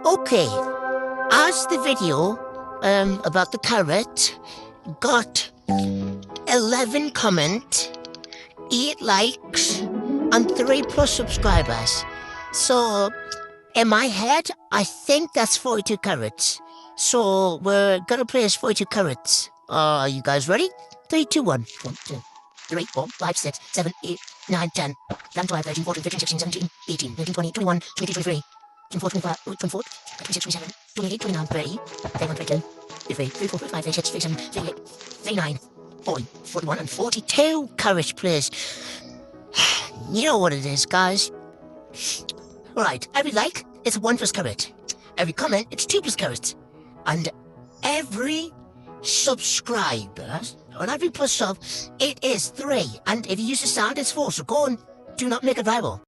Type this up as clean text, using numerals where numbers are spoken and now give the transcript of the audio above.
Okay, as the video about the carrot got 11 comments, 8 likes, and 3 plus subscribers. So, in my head, I think that's 42 carrots. So, we're gonna play as 42 carrots. Are you guys ready? 3, 2, 1. 1, 2, 3, 4, 5, 6, 7, 8, 9, 10, 11, 12, 13, 14, 15, 16, 17, 18, 19, 20, 21, 22, 23, 24, 25, 24, 26, 27, 28, 29, 30, 31, 32, 33, 34, 35, 36, 37, 38, 39, 40, 41, and 42 carrots, please. You know what it is, guys. Right, every like, it's 1 plus carrot. Every comment, it's 2 plus carrots. And every subscriber, or every plus sub, it is 3. And if you use the sound, it's 4. So go on, do not make it rival.